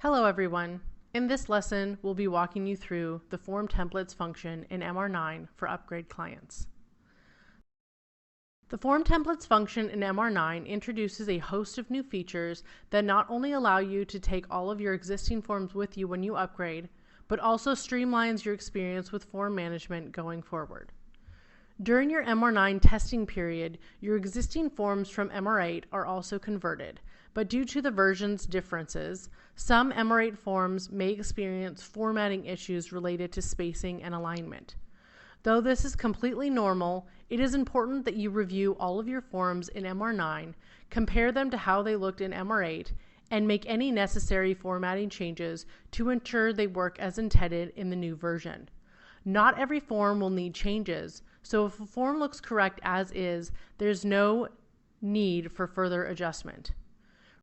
Hello everyone. In this lesson, we'll be walking you through the form templates function in MR9 for upgrade clients. The form templates function in MR9 introduces a host of new features that not only allow you to take all of your existing forms with you when you upgrade, but also streamlines your experience with form management going forward. During your MR9 testing period, your existing forms from MR8 are also converted, but due to the version's differences, some MR8 forms may experience formatting issues related to spacing and alignment. Though this is completely normal, it is important that you review all of your forms in MR9, compare them to how they looked in MR8, and make any necessary formatting changes to ensure they work as intended in the new version. Not every form will need changes, so if a form looks correct as is, there's no need for further adjustment.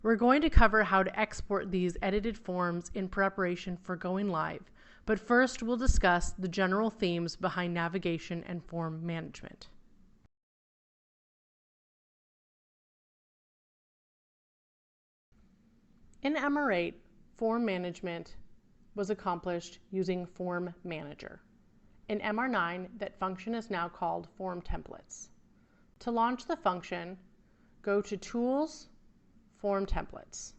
We're going to cover how to export these edited forms in preparation for going live, but first we'll discuss the general themes behind navigation and form management. In MR8, form management was accomplished using Form Manager. In MR9, that function is now called Form Templates. To launch the function, go to Tools, Form Templates.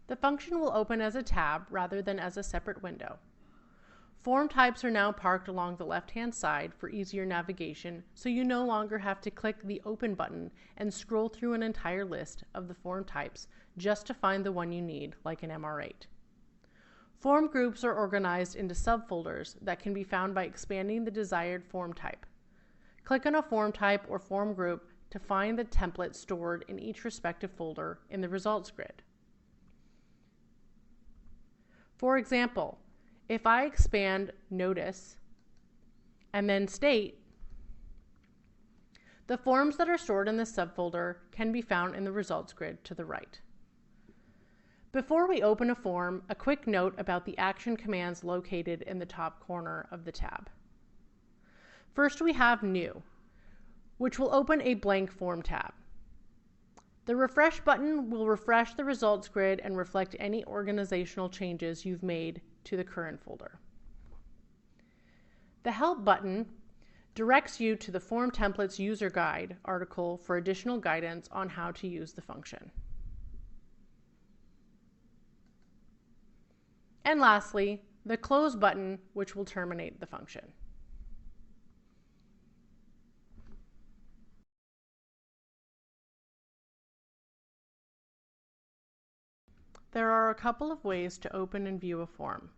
The function will open as a tab rather than as a separate window. Form types are now parked along the left-hand side for easier navigation, so you no longer have to click the Open button and scroll through an entire list of the form types just to find the one you need, like in MR8. Form groups are organized into subfolders that can be found by expanding the desired form type. Click on a form type or form group to find the template stored in each respective folder in the results grid. For example, if I expand Notice and then State, the forms that are stored in this subfolder can be found in the results grid to the right. Before we open a form, a quick note about the action commands located in the top corner of the tab. First, we have New, which will open a blank form tab. The Refresh button will refresh the results grid and reflect any organizational changes you've made to the current folder. The Help button directs you to the Form Templates User Guide article for additional guidance on how to use the function. And lastly, the Close button, which will terminate the function. There are a couple of ways to open and view a form.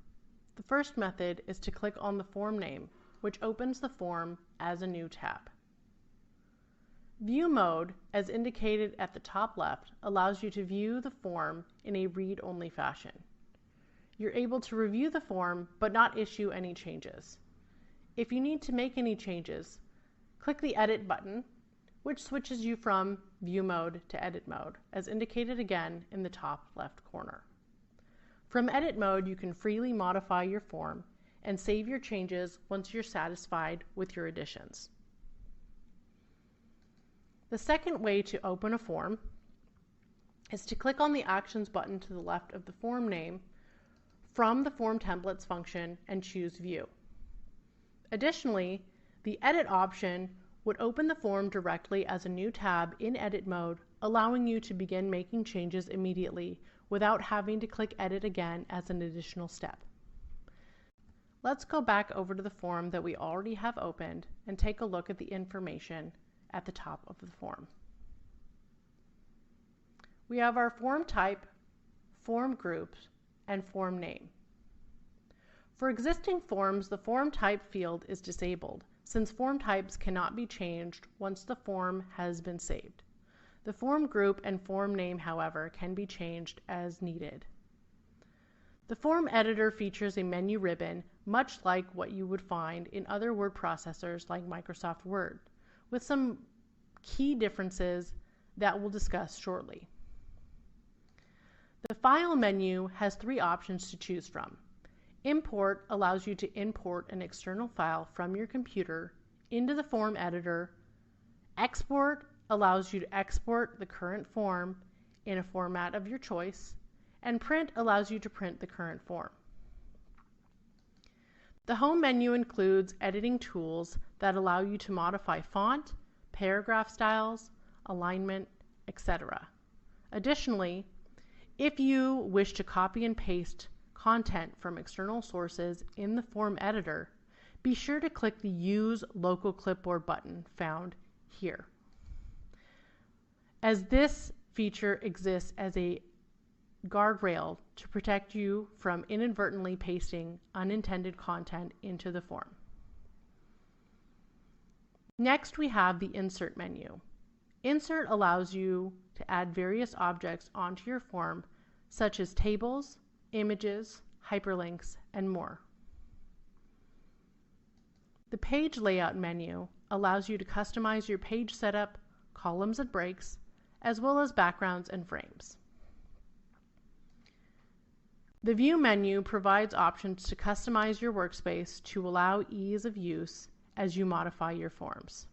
The first method is to click on the form name, which opens the form as a new tab. View mode, as indicated at the top left, allows you to view the form in a read-only fashion. You're able to review the form but not issue any changes. If you need to make any changes, click the Edit button, which switches you from View mode to Edit mode, as indicated again in the top left corner. From Edit mode, you can freely modify your form and save your changes once you're satisfied with your additions. The second way to open a form is to click on the Actions button to the left of the form name from the Form Templates function and choose View. Additionally, the Edit option would open the form directly as a new tab in Edit mode, allowing you to begin making changes immediately without having to click Edit again as an additional step. Let's go back over to the form that we already have opened and take a look at the information at the top of the form. We have our form type, form groups, and form name. For existing forms, the form type field is disabled, since form types cannot be changed once the form has been saved. The form group and form name, however, can be changed as needed. The form editor features a menu ribbon, much like what you would find in other word processors like Microsoft Word, with some key differences that we'll discuss shortly. The File menu has three options to choose from. Import allows you to import an external file from your computer into the form editor. Export allows you to export the current form in a format of your choice. and Print allows you to print the current form. The home menu includes editing tools that allow you to modify font, paragraph styles, alignment, etc. Additionally, if you wish to copy and paste content from external sources in the form editor, be sure to click the Use Local Clipboard button found here, as this feature exists as a guardrail to protect you from inadvertently pasting unintended content into the form. Next, we have the Insert menu. Insert allows you to add various objects onto your form, such as tables, images, hyperlinks, and more. The Page Layout menu allows you to customize your page setup, columns and breaks, as well as backgrounds and frames. The View menu provides options to customize your workspace to allow ease of use as you modify your forms.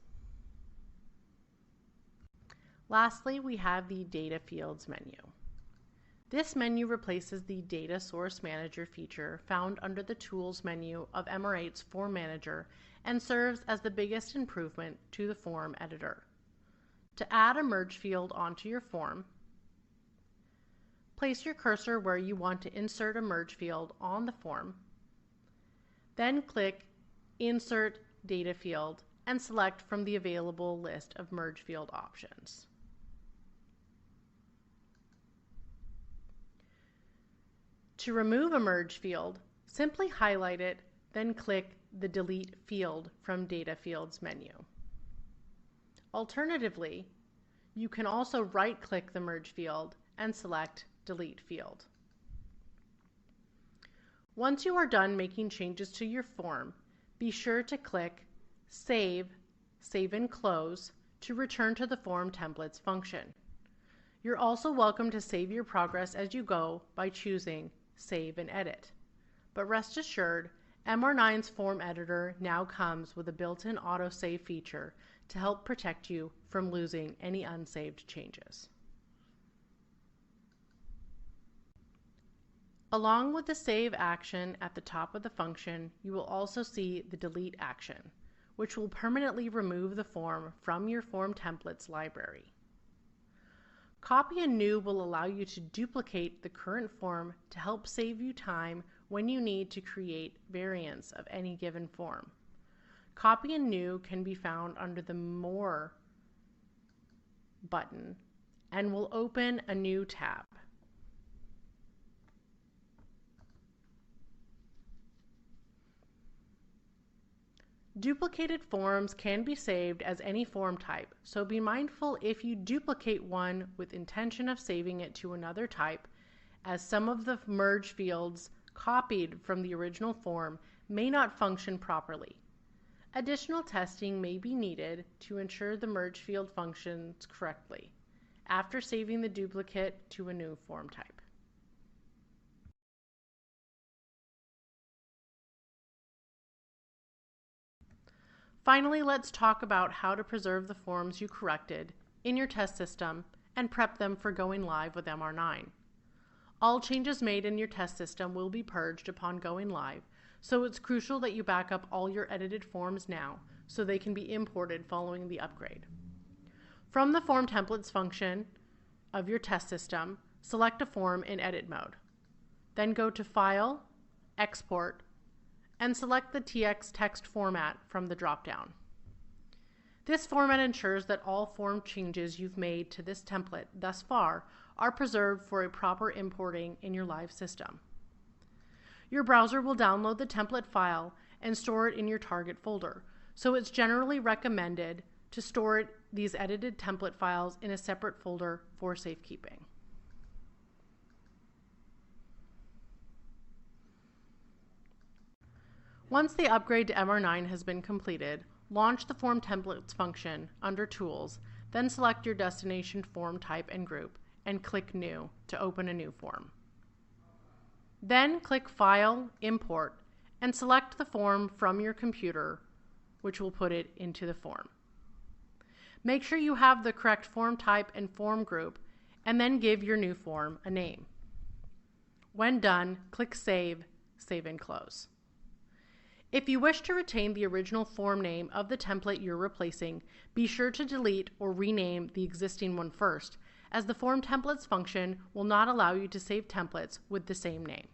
Lastly, we have the Data Fields menu. This menu replaces the Data Source Manager feature found under the Tools menu of MR8's Form Manager and serves as the biggest improvement to the form editor. To add a merge field onto your form, place your cursor where you want to insert a merge field on the form, then click Insert Data Field and select from the available list of merge field options. To remove a merge field, simply highlight it, then click the Delete Field from Data Fields menu. Alternatively, you can also right-click the merge field and select Delete Field. Once you are done making changes to your form, be sure to click Save, Save and Close to return to the Form Templates function. You're also welcome to save your progress as you go by choosing Save and Edit. But rest assured, MR9's form editor now comes with a built-in autosave feature to help protect you from losing any unsaved changes. Along with the Save action at the top of the function, you will also see the Delete action, which will permanently remove the form from your Form Templates library. Copy and New will allow you to duplicate the current form to help save you time when you need to create variants of any given form. Copy and New can be found under the More button and will open a new tab. Duplicated forms can be saved as any form type, so be mindful if you duplicate one with intention of saving it to another type, as some of the merge fields copied from the original form may not function properly. Additional testing may be needed to ensure the merge field functions correctly after saving the duplicate to a new form type. Finally, let's talk about how to preserve the forms you corrected in your test system and prep them for going live with MR9. All changes made in your test system will be purged upon going live, so it's crucial that you back up all your edited forms now so they can be imported following the upgrade. From the Form Templates function of your test system, select a form in edit mode. Then go to File, Export, and select the TX text format from the drop-down. This format ensures that all form changes you've made to this template thus far are preserved for a proper importing in your live system. Your browser will download the template file and store it in your target folder, so it's generally recommended to store these edited template files in a separate folder for safekeeping. Once the upgrade to MR9 has been completed, launch the Form Templates function under Tools, then select your destination form type and group, and click New to open a new form. Then click File, Import, and select the form from your computer, which will put it into the form. Make sure you have the correct form type and form group, and then give your new form a name. When done, click Save, Save and Close. If you wish to retain the original form name of the template you're replacing, be sure to delete or rename the existing one first, as the Form Templates function will not allow you to save templates with the same name.